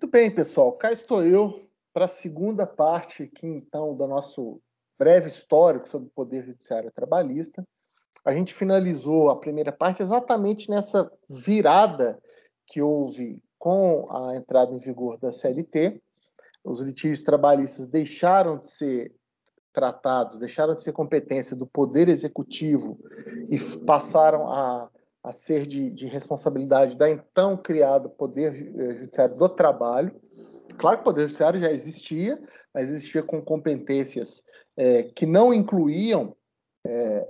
Muito bem, pessoal. Cá estou eu para a segunda parte aqui, então, do nosso breve histórico sobre o Poder Judiciário Trabalhista. A gente finalizou a primeira parte exatamente nessa virada que houve com a entrada em vigor da CLT. Os litígios trabalhistas deixaram de ser tratados, deixaram de ser competência do Poder Executivo e passaram a ser de responsabilidade da então criado Poder Judiciário do Trabalho. Claro que o Poder Judiciário já existia, mas existia com competências que não incluíam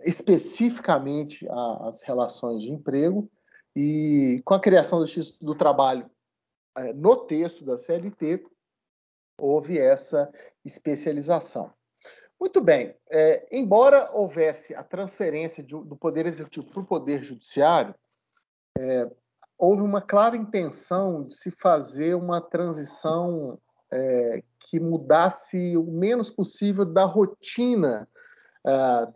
especificamente as relações de emprego, e com a criação do Justiça do Trabalho no texto da CLT, houve essa especialização. Muito bem, embora houvesse a transferência do Poder Executivo para o Poder Judiciário, houve uma clara intenção de se fazer uma transição que mudasse o menos possível da rotina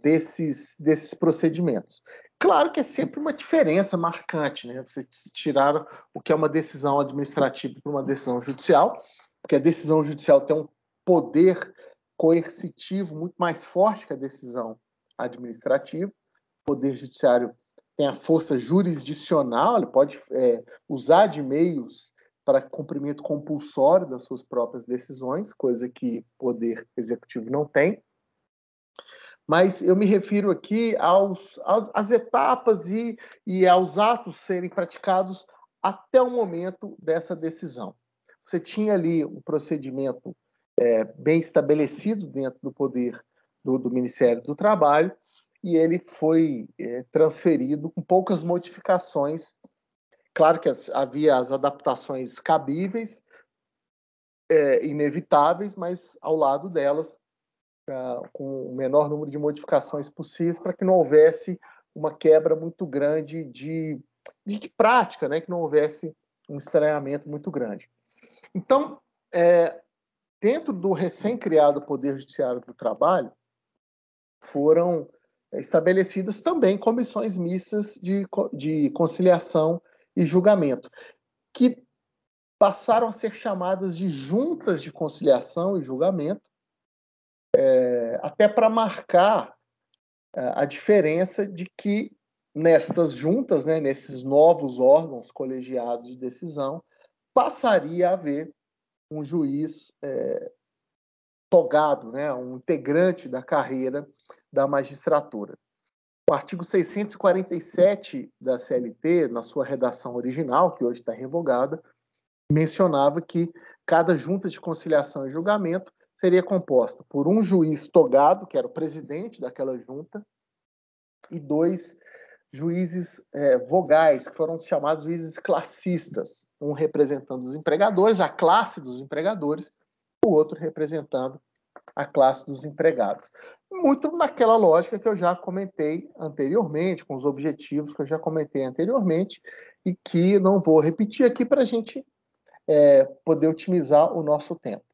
desses procedimentos. Claro que é sempre uma diferença marcante, né? Você tirar o que é uma decisão administrativa para uma decisão judicial, porque a decisão judicial tem um poder coercitivo muito mais forte que a decisão administrativa. O Poder Judiciário tem a força jurisdicional, ele pode usar de meios para cumprimento compulsório das suas próprias decisões, coisa que o Poder Executivo não tem. Mas eu me refiro aqui às etapas e aos atos serem praticados até o momento dessa decisão. Você tinha ali um procedimento bem estabelecido dentro do poder do Ministério do Trabalho, e ele foi transferido com poucas modificações. Claro que havia as adaptações cabíveis, inevitáveis, mas ao lado delas, com o menor número de modificações possíveis, para que não houvesse uma quebra muito grande de prática, né? Que não houvesse um estranhamento muito grande. Então, dentro do recém-criado Poder Judiciário do Trabalho, foram estabelecidas também comissões mistas de conciliação e julgamento, que passaram a ser chamadas de juntas de conciliação e julgamento, até para marcar a diferença de que nestas juntas, né, nesses novos órgãos colegiados de decisão, passaria a haver um juiz togado, né, um integrante da carreira da magistratura. O artigo 647 da CLT, na sua redação original, que hoje está revogada, mencionava que cada junta de conciliação e julgamento seria composta por um juiz togado, que era o presidente daquela junta, e dois juízes vogais, que foram chamados juízes classistas, um representando os empregadores, a classe dos empregadores, o outro representando a classe dos empregados. Muito naquela lógica que eu já comentei anteriormente, com os objetivos que eu já comentei anteriormente, e que não vou repetir aqui para a gente poder otimizar o nosso tempo.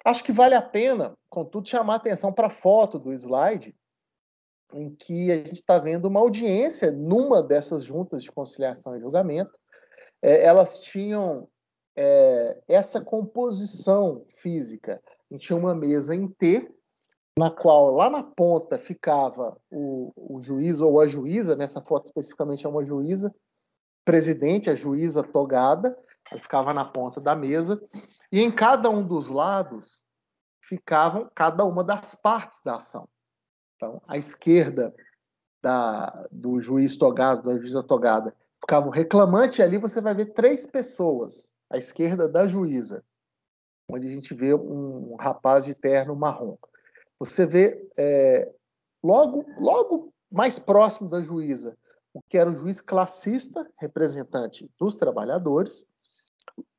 Acho que vale a pena, contudo, chamar a atenção para a foto do slide, em que a gente está vendo uma audiência numa dessas juntas de conciliação e julgamento. Elas tinham essa composição física. A gente tinha uma mesa em T, na qual lá na ponta ficava o juiz ou a juíza, nessa foto especificamente é uma juíza, presidente, a juíza togada, ela ficava na ponta da mesa, e em cada um dos lados ficavam cada uma das partes da ação. Então, à esquerda do juiz togado, da juíza togada, ficava o reclamante, e ali você vai ver 3 pessoas, à esquerda da juíza, onde a gente vê um rapaz de terno marrom. Você vê logo mais próximo da juíza, o que era o juiz classista, representante dos trabalhadores,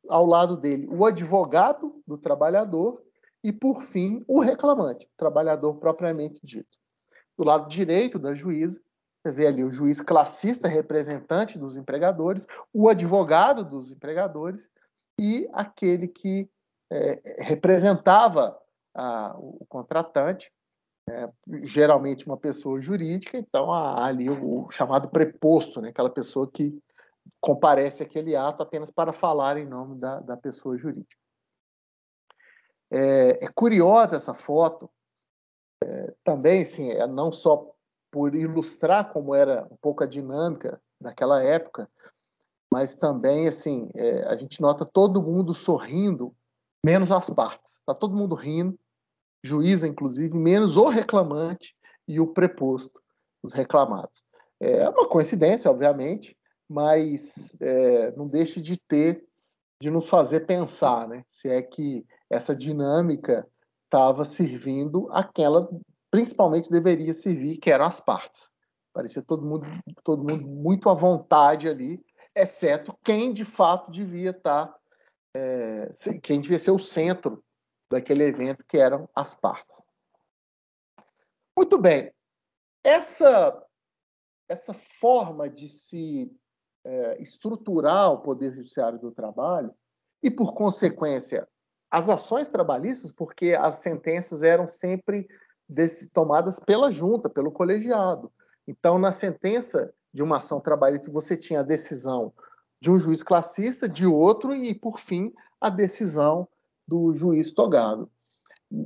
ao lado dele o advogado do trabalhador e, por fim, o reclamante, o trabalhador propriamente dito. Do lado direito da juíza, você vê ali o juiz classista, representante dos empregadores, o advogado dos empregadores e aquele que representava o contratante, geralmente uma pessoa jurídica, então há ali o chamado preposto, né, aquela pessoa que comparece àquele ato apenas para falar em nome da pessoa jurídica. É curiosa essa foto, também, assim, não só por ilustrar como era um pouco a dinâmica naquela época, mas também, assim, a gente nota todo mundo sorrindo, menos as partes. Está todo mundo rindo, juíza, inclusive, menos o reclamante e o preposto, os reclamados. É uma coincidência, obviamente, mas não deixa de nos fazer pensar, né? Se é que essa dinâmica estava servindo aquela, principalmente deveria servir, que eram as partes. Parecia todo mundo muito à vontade ali, exceto quem de fato devia estar, quem devia ser o centro daquele evento, que eram as partes. Muito bem. Essa forma de se estruturar o Poder Judiciário do Trabalho e, por consequência, as ações trabalhistas, porque as sentenças eram sempre tomadas pela junta, pelo colegiado. Então, na sentença de uma ação trabalhista, você tinha a decisão de um juiz classista, de outro e, por fim, a decisão do juiz togado.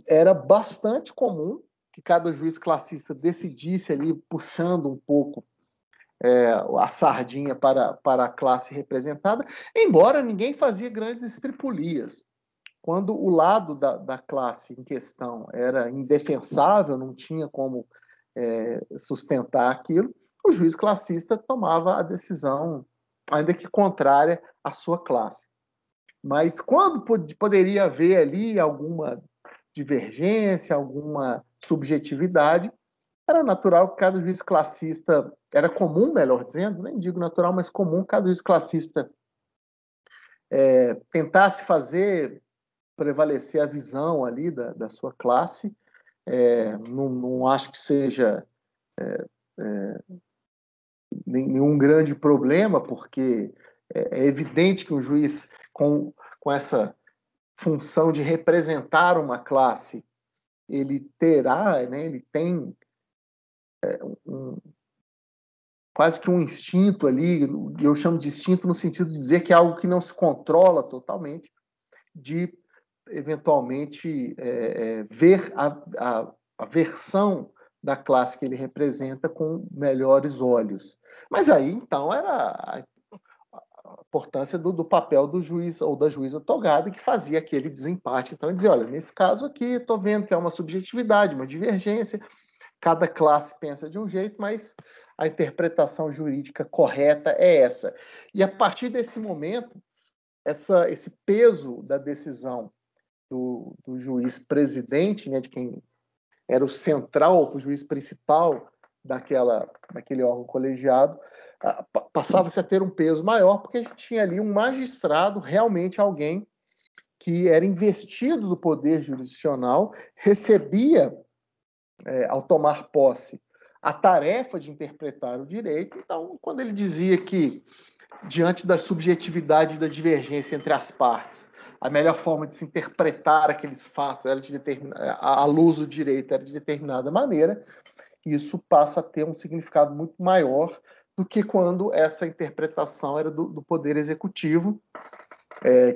Era bastante comum que cada juiz classista decidisse ali, puxando um pouco a sardinha para a classe representada, embora ninguém fazia grandes estripulias. Quando o lado da classe em questão era indefensável, não tinha como sustentar aquilo, o juiz classista tomava a decisão, ainda que contrária à sua classe. Mas quando poderia haver ali alguma divergência, alguma subjetividade, era natural que cada juiz classista, era comum, melhor dizendo, nem digo natural, mas comum, cada juiz classista tentasse fazer prevalecer a visão ali da sua classe. Não acho que seja nenhum grande problema, porque é evidente que um juiz com essa função de representar uma classe, ele terá, né, ele tem quase que um instinto ali, e eu chamo de instinto no sentido de dizer que é algo que não se controla totalmente, de eventualmente ver a versão da classe que ele representa com melhores olhos. Mas aí, então, era a importância do papel do juiz ou da juíza togada, que fazia aquele desempate. Então, ele dizia, olha, nesse caso aqui, estou vendo que é uma subjetividade, uma divergência, cada classe pensa de um jeito, mas a interpretação jurídica correta é essa. E a partir desse momento, esse peso da decisão do juiz presidente, né, de quem era o central, o juiz principal daquele órgão colegiado, passava-se a ter um peso maior, porque a gente tinha ali um magistrado, realmente alguém que era investido do poder jurisdicional, recebia, ao tomar posse, a tarefa de interpretar o direito. Então, quando ele dizia que, diante da subjetividade e da divergência entre as partes, a melhor forma de se interpretar aqueles fatos era à luz do direito era de determinada maneira, isso passa a ter um significado muito maior do que quando essa interpretação era do Poder Executivo,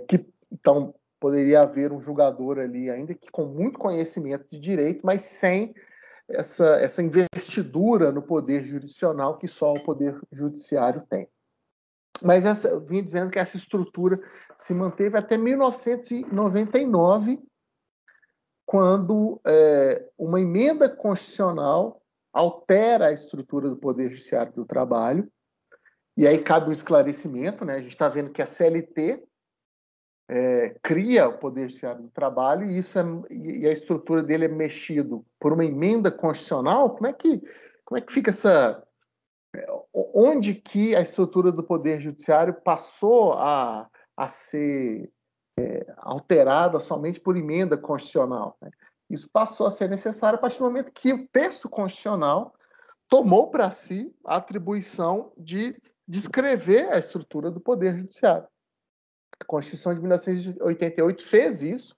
que, então, poderia haver um julgador ali, ainda que com muito conhecimento de direito, mas sem essa investidura no poder jurisdicional que só o Poder Judiciário tem. Mas eu vim dizendo que essa estrutura se manteve até 1999, quando uma emenda constitucional altera a estrutura do Poder Judiciário do Trabalho, e aí cabe um esclarecimento, né? A gente está vendo que a CLT cria o Poder Judiciário do Trabalho, e a estrutura dele é mexido por uma emenda constitucional. Como é que fica essa... Onde que a estrutura do Poder Judiciário passou a ser alterada somente por emenda constitucional, né? Isso passou a ser necessário a partir do momento que o texto constitucional tomou para si a atribuição de descrever a estrutura do Poder Judiciário. A Constituição de 1988 fez isso.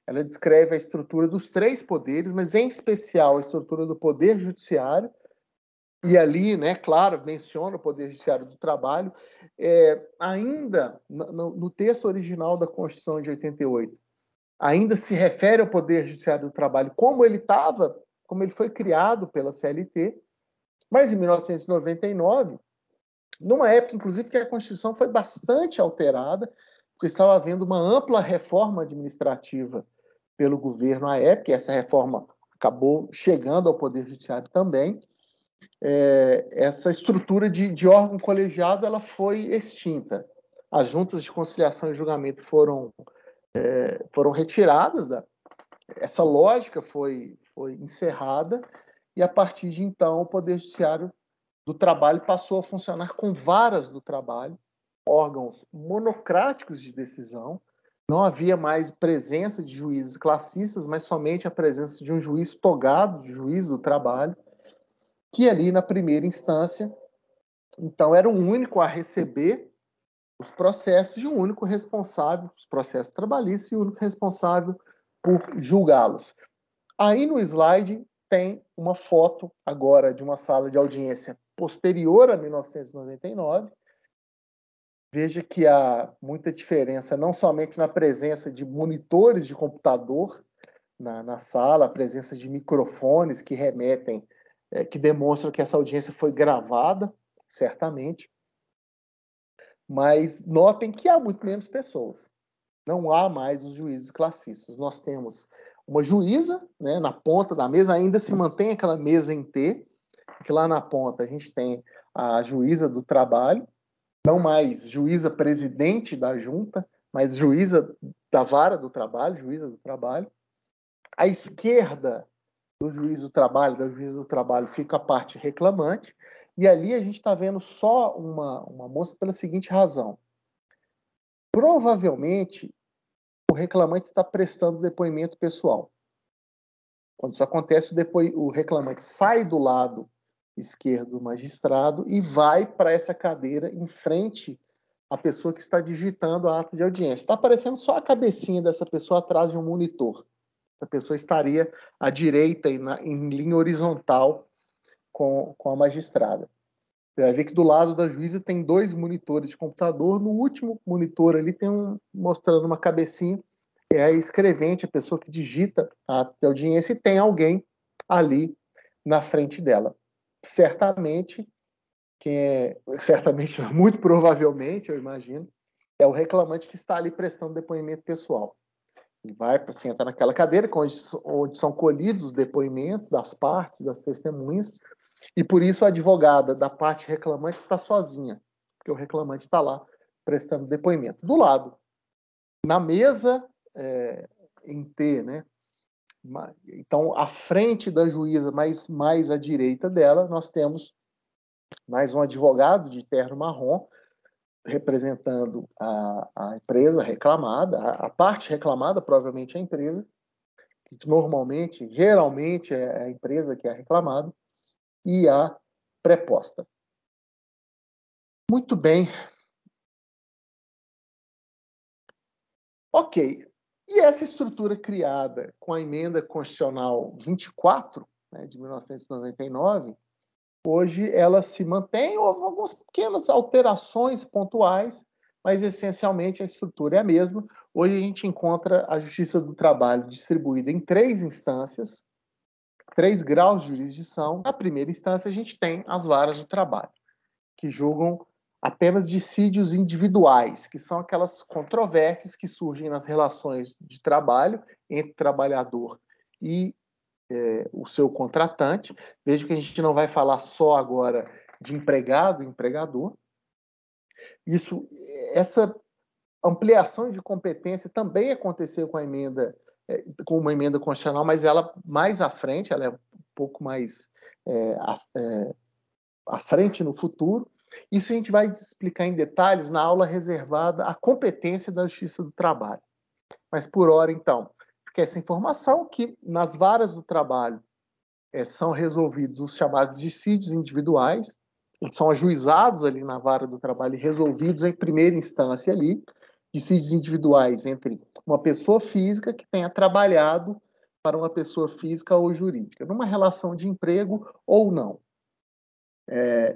Ela descreve a estrutura dos três poderes, mas em especial a estrutura do Poder Judiciário, E ali, né, claro, menciona o Poder Judiciário do Trabalho, ainda no texto original da Constituição de 88, ainda se refere ao Poder Judiciário do Trabalho como ele foi criado pela CLT, mas em 1999, numa época, inclusive, que a Constituição foi bastante alterada, porque estava havendo uma ampla reforma administrativa pelo governo à época, e essa reforma acabou chegando ao Poder Judiciário também. Essa estrutura de órgão colegiado ela foi extinta. As juntas de conciliação e julgamento foram retiradas, essa lógica foi encerrada, e a partir de então o Poder Judiciário do Trabalho passou a funcionar com varas do trabalho, órgãos monocráticos de decisão. Não havia mais presença de juízes classistas, mas somente a presença de um juiz togado, de juiz do trabalho, que ali na primeira instância, então, era um único a receber os processos e um único responsável, os processos trabalhistas, e o único responsável por julgá-los. Aí no slide tem uma foto agora de uma sala de audiência posterior a 1999. Veja que há muita diferença, não somente na presença de monitores de computador na sala, a presença de microfones que remetem, que demonstram que essa audiência foi gravada, certamente, mas notem que há muito menos pessoas. Não há mais os juízes classistas. Nós temos uma juíza, né, na ponta da mesa, ainda se mantém aquela mesa em T, que lá na ponta a gente tem a juíza do trabalho, não mais juíza presidente da junta, mas juíza da vara do trabalho, juíza do trabalho. À esquerda do juiz do trabalho, da juíza do trabalho, fica a parte reclamante, e ali a gente está vendo só uma moça pela seguinte razão. Provavelmente, o reclamante está prestando depoimento pessoal. Quando isso acontece, o reclamante sai do lado esquerdo do magistrado e vai para essa cadeira em frente à pessoa que está digitando a ata de audiência. Está aparecendo só a cabecinha dessa pessoa atrás de um monitor. Essa pessoa estaria à direita, em linha horizontal com a magistrada. Você vai ver que do lado da juíza tem 2 monitores de computador. No último monitor ali tem mostrando uma cabecinha, é a escrevente, a pessoa que digita a ata de audiência, e tem alguém ali na frente dela. Certamente, muito provavelmente, eu imagino, é o reclamante que está ali prestando depoimento pessoal. Ele vai, senta naquela cadeira onde são colhidos os depoimentos das partes, das testemunhas, e por isso a advogada da parte reclamante está sozinha, porque o reclamante está lá prestando depoimento. Do lado, na mesa em T, né? Então, à frente da juíza, mais à direita dela, nós temos mais um advogado de terno marrom, representando a empresa reclamada, a parte reclamada, provavelmente a empresa, que geralmente é a empresa que é reclamada, e a preposta. Muito bem. Ok. E essa estrutura criada com a emenda constitucional 24, né, de 1999, hoje ela se mantém, houve algumas pequenas alterações pontuais, mas essencialmente a estrutura é a mesma. Hoje a gente encontra a Justiça do Trabalho distribuída em 3 instâncias, 3 graus de jurisdição. Na primeira instância a gente tem as varas do trabalho, que julgam apenas dissídios individuais, que são aquelas controvérsias que surgem nas relações de trabalho entre trabalhador e o seu contratante. Veja que a gente não vai falar só agora de empregado e empregador. Essa ampliação de competência também aconteceu com uma emenda constitucional, mas ela mais à frente, ela é um pouco mais à frente no futuro. Isso a gente vai explicar em detalhes na aula reservada à competência da Justiça do Trabalho. Mas por hora, então, fica essa informação que nas varas do trabalho são resolvidos os chamados dissídios individuais, eles são ajuizados ali na vara do trabalho e resolvidos em primeira instância ali, dissídios individuais entre uma pessoa física que tenha trabalhado para uma pessoa física ou jurídica, numa relação de emprego ou não.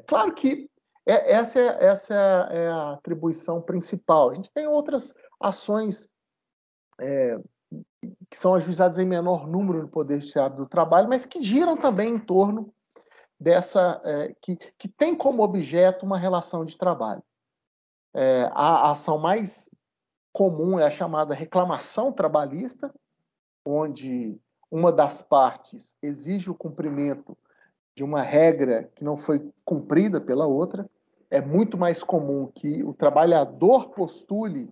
Claro que essa é a atribuição principal. A gente tem outras ações que são ajuizadas em menor número no Poder Judiciário do Trabalho, mas que giram também em torno dessa, que tem como objeto uma relação de trabalho. A ação mais comum é a chamada reclamação trabalhista, onde uma das partes exige o cumprimento de uma regra que não foi cumprida pela outra. É muito mais comum que o trabalhador postule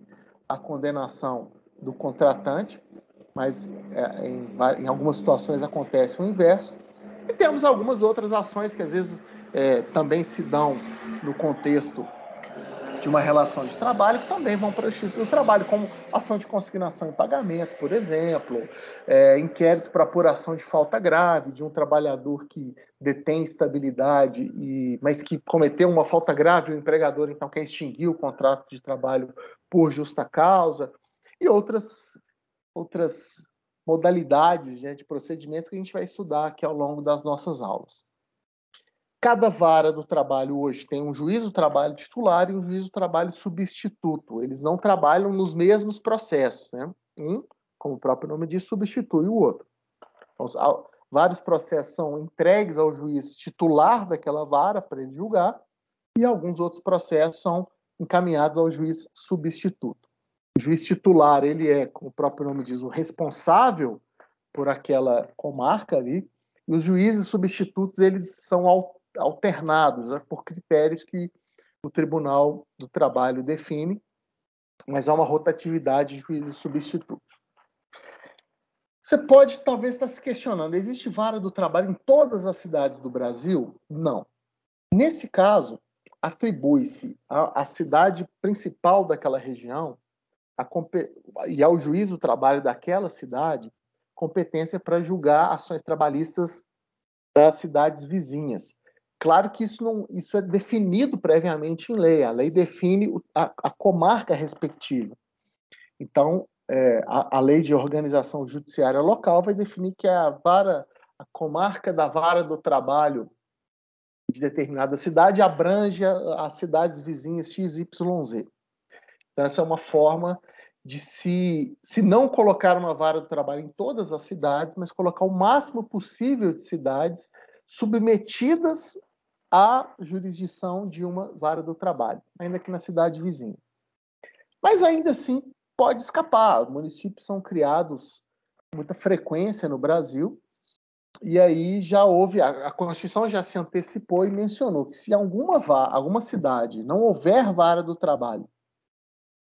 a condenação do contratante, mas em algumas situações acontece o inverso. E temos algumas outras ações que às vezes também se dão no contexto de uma relação de trabalho, que também vão para a Justiça do Trabalho, como ação de consignação em pagamento, por exemplo, inquérito para apuração de falta grave de um trabalhador que detém estabilidade, mas que cometeu uma falta grave, o empregador então quer extinguir o contrato de trabalho por justa causa, e outras modalidades de procedimentos que a gente vai estudar aqui ao longo das nossas aulas. Cada vara do trabalho hoje tem um juiz do trabalho titular e um juiz do trabalho substituto. Eles não trabalham nos mesmos processos, né? Um, como o próprio nome diz, substitui o outro. Então, vários processos são entregues ao juiz titular daquela vara para ele julgar e alguns outros processos são encaminhados ao juiz substituto. O juiz titular, ele é, como o próprio nome diz, o responsável por aquela comarca ali, e os juízes substitutos, eles são alternados por critérios que o Tribunal do Trabalho define, mas há uma rotatividade de juízes substitutos. Você pode talvez estar se questionando, existe vara do trabalho em todas as cidades do Brasil? Não. Nesse caso, atribui-se à cidade principal daquela região e ao juiz do trabalho daquela cidade competência para julgar ações trabalhistas das cidades vizinhas. Claro que isso é definido previamente em lei. A lei define a comarca respectiva. Então, a lei de organização judiciária local vai definir que a comarca da vara do trabalho de determinada cidade abrange as cidades vizinhas XYZ. Então, essa é uma forma de se não colocar uma vara do trabalho em todas as cidades, mas colocar o máximo possível de cidades submetidas à jurisdição de uma vara do trabalho, ainda que na cidade vizinha. Mas ainda assim pode escapar. Municípios são criados com muita frequência no Brasil, e aí já houve, a Constituição já se antecipou e mencionou que se alguma cidade não houver vara do trabalho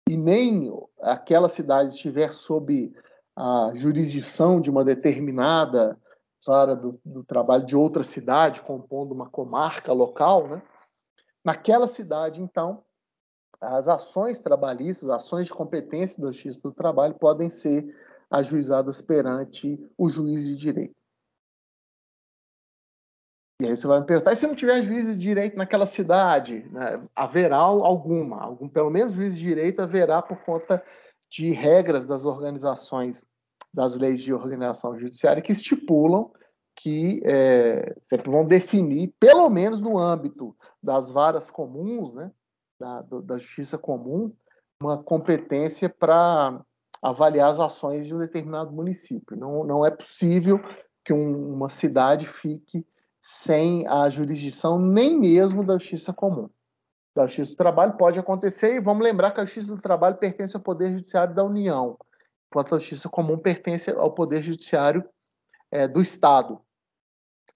e nem aquela cidade estiver sob a jurisdição de uma determinada vara do trabalho de outra cidade, compondo uma comarca local, né? Naquela cidade, então, as ações trabalhistas, ações de competência da Justiça do Trabalho podem ser ajuizadas perante o juiz de direito. E aí você vai me perguntar, e se não tiver juiz de direito naquela cidade? Né? Haverá pelo menos juiz de direito haverá por conta de regras das organizações, das leis de organização judiciária que estipulam que sempre vão definir, pelo menos no âmbito das varas comuns, né, da justiça comum, uma competência para avaliar as ações de um determinado município. Não é possível que uma cidade fique sem a jurisdição nem mesmo da justiça comum. Da justiça do trabalho pode acontecer, e vamos lembrar que a justiça do trabalho pertence ao Poder Judiciário da União, enquanto a justiça comum pertence ao Poder Judiciário do Estado.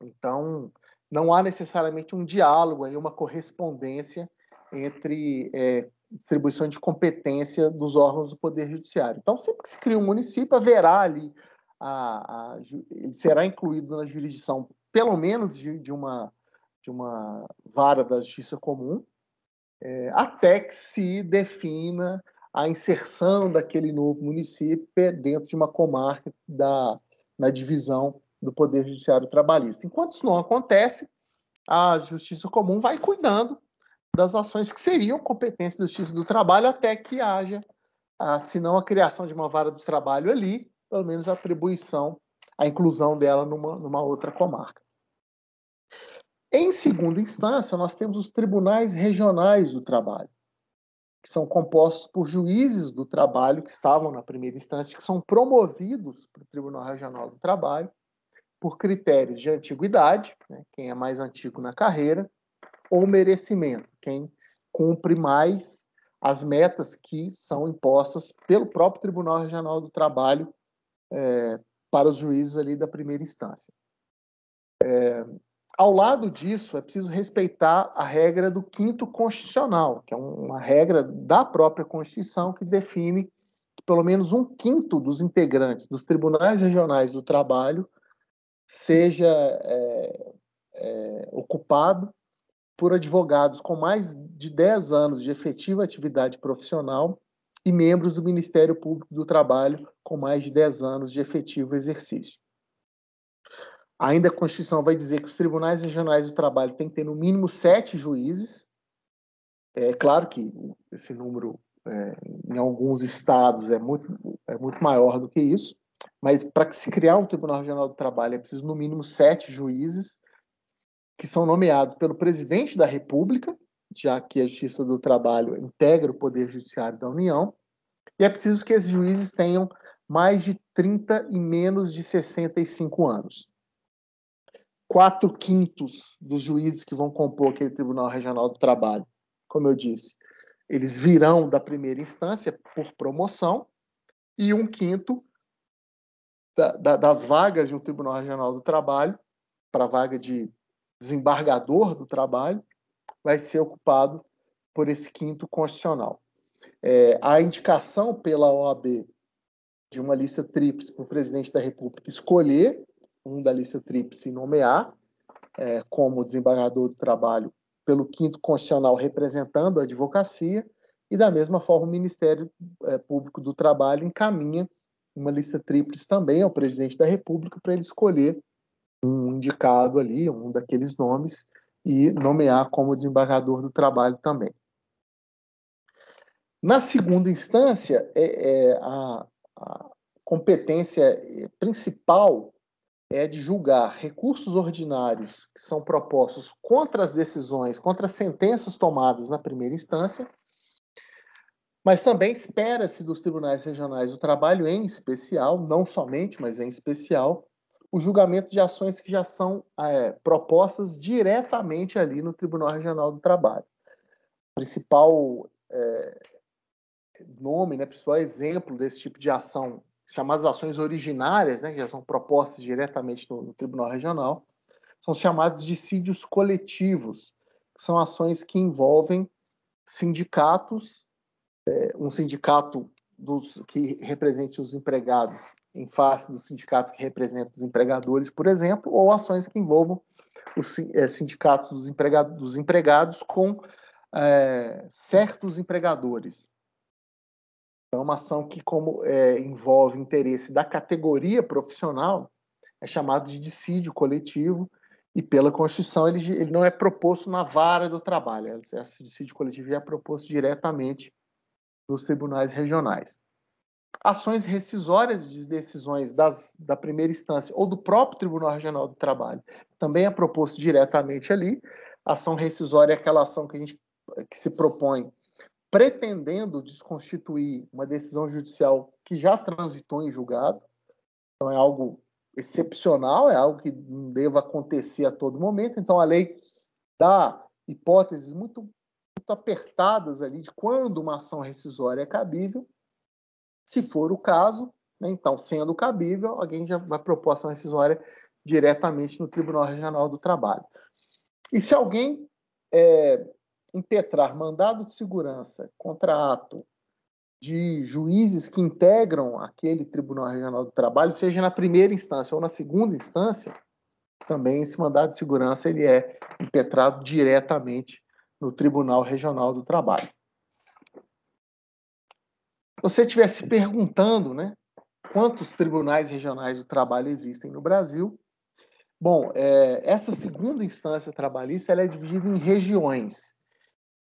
Então, não há necessariamente um diálogo, uma correspondência entre distribuição de competência dos órgãos do Poder Judiciário. Então, sempre que se cria um município, haverá ali, ele será incluído na jurisdição, pelo menos de uma vara da justiça comum, até que se defina a inserção daquele novo município dentro de uma comarca na divisão do Poder Judiciário Trabalhista. Enquanto isso não acontece, a Justiça Comum vai cuidando das ações que seriam competência da Justiça do Trabalho até que haja, se não a criação de uma vara do trabalho ali, pelo menos a inclusão dela numa outra comarca. Em segunda instância, nós temos os tribunais regionais do trabalho, que são compostos por juízes do trabalho que estavam na primeira instância, que são promovidos para o Tribunal Regional do Trabalho por critérios de antiguidade, né, quem é mais antigo na carreira, ou merecimento, quem cumpre mais as metas que são impostas pelo próprio Tribunal Regional do Trabalho para os juízes ali da primeira instância. Ao lado disso, é preciso respeitar a regra do quinto constitucional, que é uma regra da própria Constituição que define que pelo menos 1/5 dos integrantes dos tribunais regionais do trabalho seja ocupado por advogados com mais de 10 anos de efetiva atividade profissional e membros do Ministério Público do Trabalho com mais de 10 anos de efetivo exercício. Ainda a Constituição vai dizer que os tribunais regionais do trabalho têm que ter no mínimo 7 juízes. É claro que esse número, em alguns estados, é muito maior do que isso, mas para que se criar um Tribunal Regional do Trabalho é preciso no mínimo 7 juízes, que são nomeados pelo presidente da República, já que a Justiça do Trabalho integra o Poder Judiciário da União, e é preciso que esses juízes tenham mais de 30 e menos de 65 anos. 4/5 dos juízes que vão compor aquele Tribunal Regional do Trabalho, como eu disse, eles virão da primeira instância por promoção, e 1/5 das vagas de um Tribunal Regional do Trabalho, para a vaga de desembargador do trabalho, vai ser ocupado por esse quinto constitucional. A indicação pela OAB de uma lista tríplice para o presidente da República escolher um da lista tríplice e nomear como desembargador do trabalho pelo quinto constitucional representando a advocacia, e da mesma forma o Ministério Público do Trabalho encaminha uma lista tríplice também ao presidente da República para ele escolher um indicado ali, um daqueles nomes, e nomear como desembargador do trabalho também. Na segunda instância, a competência principal é de julgar recursos ordinários que são propostos contra as decisões, contra as sentenças tomadas na primeira instância, mas também espera-se dos tribunais regionais do trabalho, em especial, não somente, mas em especial, o julgamento de ações que já são propostas diretamente ali no Tribunal Regional do Trabalho. O principal nome, principal exemplo desse tipo de ação, chamadas ações originárias, que já são propostas diretamente no Tribunal Regional, são chamados dissídios coletivos, que são ações que envolvem sindicatos, um sindicato que represente os empregados em face dos sindicatos que representam os empregadores, por exemplo, ou ações que envolvam os sindicatos dos empregados com certos empregadores. Então, é uma ação que, como envolve interesse da categoria profissional, é chamado de dissídio coletivo, e pela Constituição ele não é proposto na vara do trabalho. Esse dissídio coletivo é proposto diretamente nos tribunais regionais. Ações rescisórias de decisões da primeira instância ou do próprio Tribunal Regional do Trabalho também é proposto diretamente ali. Ação rescisória é aquela ação que se propõe pretendendo desconstituir uma decisão judicial que já transitou em julgado. Então é algo excepcional, é algo que não deva acontecer a todo momento. Então a lei dá hipóteses muito apertadas ali de quando uma ação rescisória é cabível. Se for o caso, então, sendo cabível, alguém já vai propor ação rescisória diretamente no Tribunal Regional do Trabalho. E se alguém impetrar mandado de segurança contra ato de juízes que integram aquele Tribunal Regional do Trabalho, seja na primeira instância ou na segunda instância, também esse mandado de segurança ele é impetrado diretamente no Tribunal Regional do Trabalho. Se você estivesse perguntando, quantos tribunais regionais do trabalho existem no Brasil, bom, essa segunda instância trabalhista ela é dividida em regiões.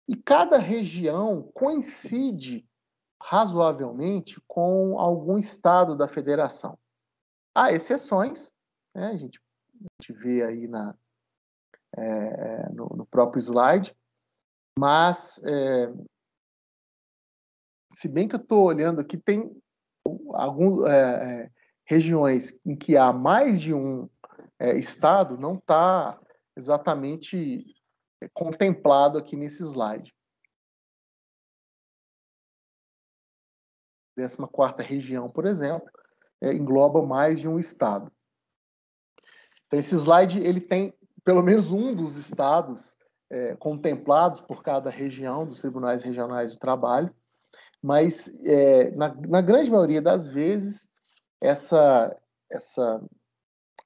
E cada região coincide razoavelmente com algum estado da federação. Há exceções, a gente vê aí no próprio slide, mas, se bem que eu estou olhando aqui, tem algumas regiões em que há mais de um estado, não está exatamente contemplado aqui nesse slide. 14ª região, por exemplo, engloba mais de um estado. Então, esse slide ele tem pelo menos um dos estados contemplados por cada região dos tribunais regionais do trabalho, mas na grande maioria das vezes essa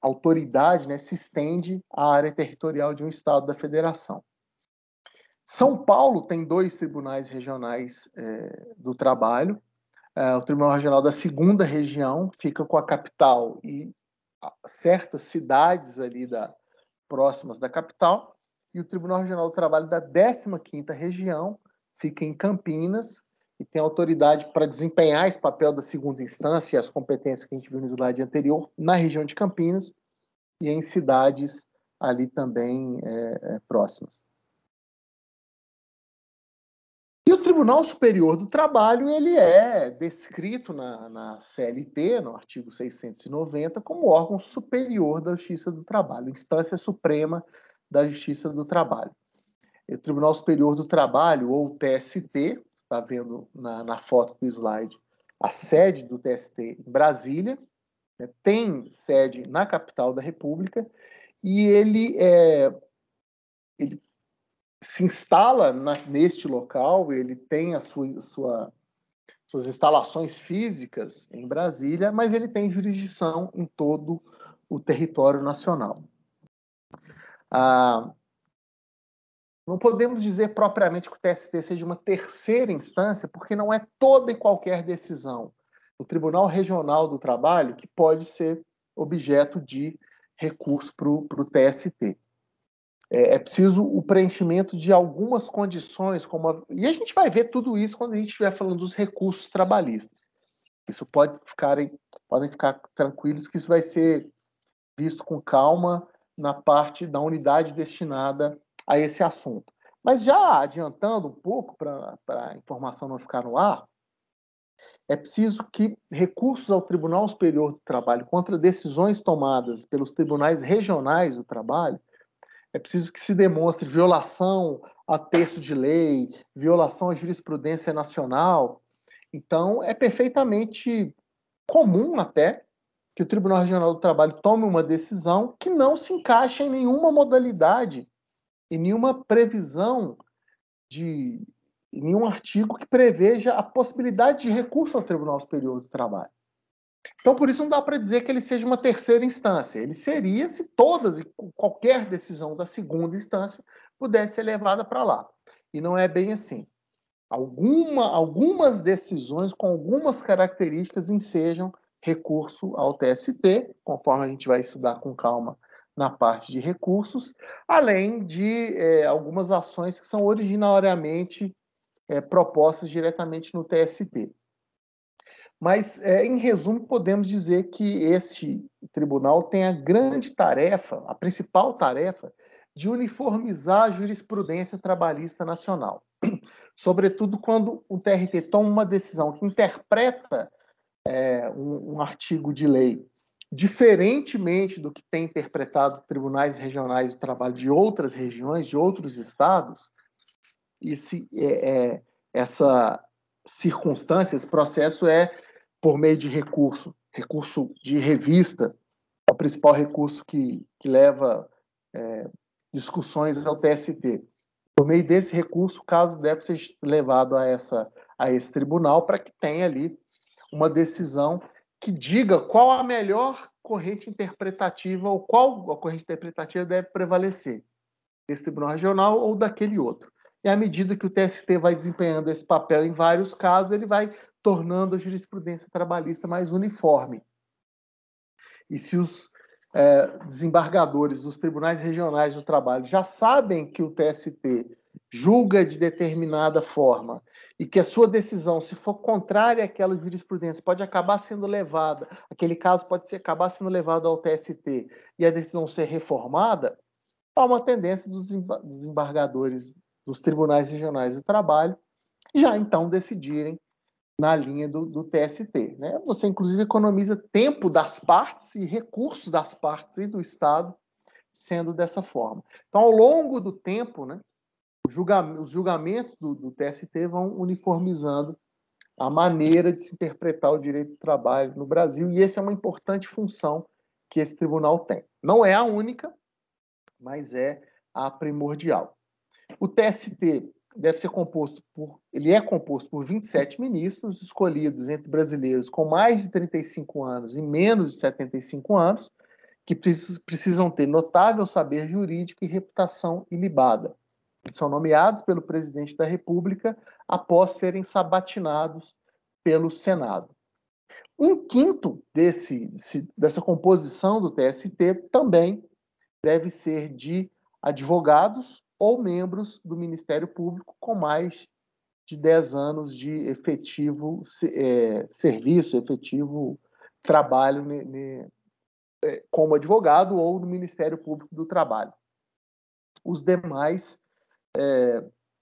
autoridade, né, se estende à área territorial de um estado da federação. São Paulo tem 2 tribunais regionais do trabalho. O Tribunal Regional da 2ª Região fica com a capital e certas cidades ali próximas da capital, e o Tribunal Regional do Trabalho da 15ª Região fica em Campinas e tem autoridade para desempenhar esse papel da 2ª instância e as competências que a gente viu no slide anterior na região de Campinas e em cidades ali também próximas. E o Tribunal Superior do Trabalho ele é descrito na CLT, no artigo 690, como órgão superior da Justiça do Trabalho, instância suprema da Justiça do Trabalho. O Tribunal Superior do Trabalho, ou TST, está vendo na foto do slide, a sede do TST em Brasília, né, tem sede na capital da República, e ele se instala neste local, ele tem suas instalações físicas em Brasília, mas ele tem jurisdição em todo o território nacional. Não podemos dizer propriamente que o TST seja uma terceira instância, porque não é toda e qualquer decisão do Tribunal Regional do Trabalho que pode ser objeto de recurso para o TST. É preciso o preenchimento de algumas condições, e a gente vai ver tudo isso quando a gente estiver falando dos recursos trabalhistas. Isso podem ficar tranquilos que isso vai ser visto com calma na parte da unidade destinada a esse assunto. Mas já adiantando um pouco, para a informação não ficar no ar, é preciso que recursos ao Tribunal Superior do Trabalho contra decisões tomadas pelos tribunais regionais do trabalho, é preciso que se demonstre violação a texto de lei, violação à jurisprudência nacional. Então, é perfeitamente comum até que o Tribunal Regional do Trabalho tome uma decisão que não se encaixa em nenhuma modalidade, em nenhuma previsão em nenhum artigo que preveja a possibilidade de recurso ao Tribunal Superior do Trabalho. Então, por isso, não dá para dizer que ele seja uma terceira instância. Ele seria se todas e qualquer decisão da 2ª instância pudesse ser levada para lá. E não é bem assim. Algumas decisões com algumas características ensejam recurso ao TST, conforme a gente vai estudar com calma na parte de recursos, além de algumas ações que são originariamente propostas diretamente no TST. Mas, em resumo, podemos dizer que esse tribunal tem a grande tarefa, a principal tarefa, de uniformizar a jurisprudência trabalhista nacional. Sobretudo quando o TRT toma uma decisão que interpreta um artigo de lei diferentemente do que tem interpretado tribunais regionais do trabalho de outras regiões, de outros estados, essa circunstância, esse processo por meio de recurso de revista, é o principal recurso que leva discussões ao TST. Por meio desse recurso, o caso deve ser levado a esse tribunal para que tenha ali uma decisão que diga qual a melhor corrente interpretativa ou qual a corrente interpretativa deve prevalecer, desse tribunal regional ou daquele outro. E à medida que o TST vai desempenhando esse papel em vários casos, ele vai tornando a jurisprudência trabalhista mais uniforme. E se os desembargadores dos tribunais regionais do trabalho já sabem que o TST julga de determinada forma e que a sua decisão, se for contrária àquela jurisprudência, pode acabar sendo levada, aquele caso pode acabar sendo levado ao TST e a decisão ser reformada, há uma tendência dos desembargadores dos tribunais regionais do trabalho já então decidirem na linha do TST. Né? Você, inclusive, economiza tempo das partes e recursos das partes e do Estado sendo dessa forma. Então, ao longo do tempo, né, os julgamentos do TST vão uniformizando a maneira de se interpretar o direito do trabalho no Brasil, e essa é uma importante função que esse tribunal tem. Não é a única, mas é a primordial. O TST deve ser composto ele é composto por 27 ministros, escolhidos entre brasileiros com mais de 35 anos e menos de 75 anos, que precisam ter notável saber jurídico e reputação ilibada. Eles são nomeados pelo presidente da República após serem sabatinados pelo Senado. Um quinto dessa composição do TST também deve ser de advogados ou membros do Ministério Público com mais de 10 anos de efetivo serviço, efetivo trabalho como advogado ou no Ministério Público do Trabalho. Os demais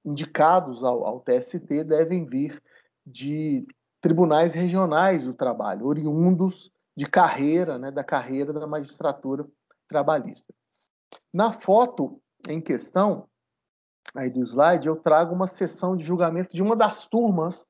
indicados ao TST devem vir de tribunais regionais do trabalho, oriundos de carreira, né, da carreira da magistratura trabalhista. Na foto em questão, aí do slide, eu trago uma sessão de julgamento de uma das turmas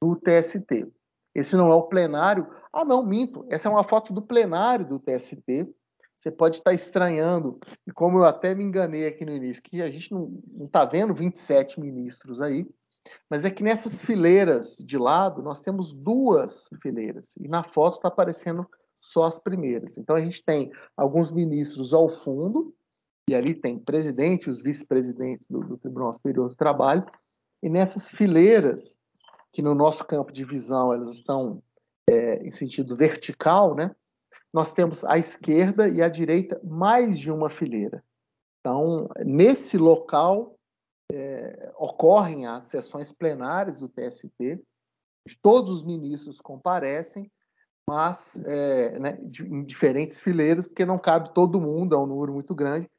do TST. Esse não é o plenário. Ah, não, minto. Essa é uma foto do plenário do TST. Você pode estar estranhando, e como eu até me enganei aqui no início, que a gente não está vendo 27 ministros aí, mas é que nessas fileiras de lado, nós temos duas fileiras, e na foto está aparecendo só as primeiras. Então, a gente tem alguns ministros ao fundo, e ali tem presidente, os vice-presidentes do Tribunal Superior do Trabalho, e nessas fileiras, que no nosso campo de visão elas estão em sentido vertical, né? Nós temos à esquerda e à direita mais de uma fileira. Então, nesse local ocorrem as sessões plenárias do TST, todos os ministros comparecem, mas né, em diferentes fileiras, porque não cabe todo mundo, é um número muito grande,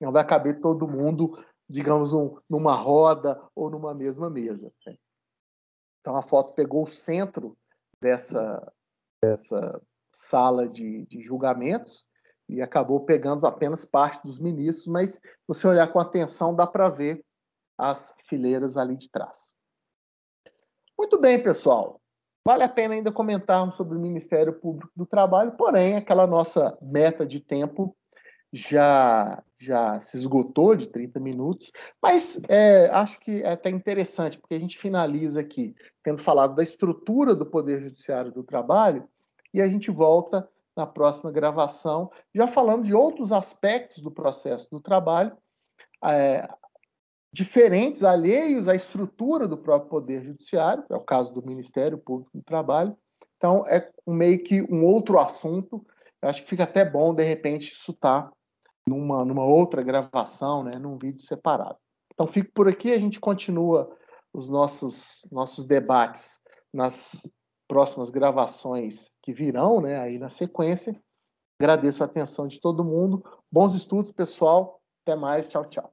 não vai caber todo mundo, digamos, numa roda ou numa mesma mesa. Né? Então, a foto pegou o centro dessa sala de julgamentos e acabou pegando apenas parte dos ministros, mas se você olhar com atenção, dá para ver as fileiras ali de trás. Muito bem, pessoal. Vale a pena ainda comentarmos sobre o Ministério Público do Trabalho, porém, aquela nossa meta de tempo já se esgotou de 30 minutos, mas acho que é até interessante, porque a gente finaliza aqui tendo falado da estrutura do Poder Judiciário do Trabalho, e a gente volta na próxima gravação, já falando de outros aspectos do processo do trabalho, diferentes, alheios à estrutura do próprio Poder Judiciário, é o caso do Ministério Público do Trabalho. Então, é meio que um outro assunto. Eu acho que fica até bom, de repente, isso estar numa outra gravação, né, num vídeo separado. Então, fico por aqui, a gente continua os nossos debates nas próximas gravações que virão, né, aí na sequência. Agradeço a atenção de todo mundo. Bons estudos, pessoal. Até mais. Tchau, tchau.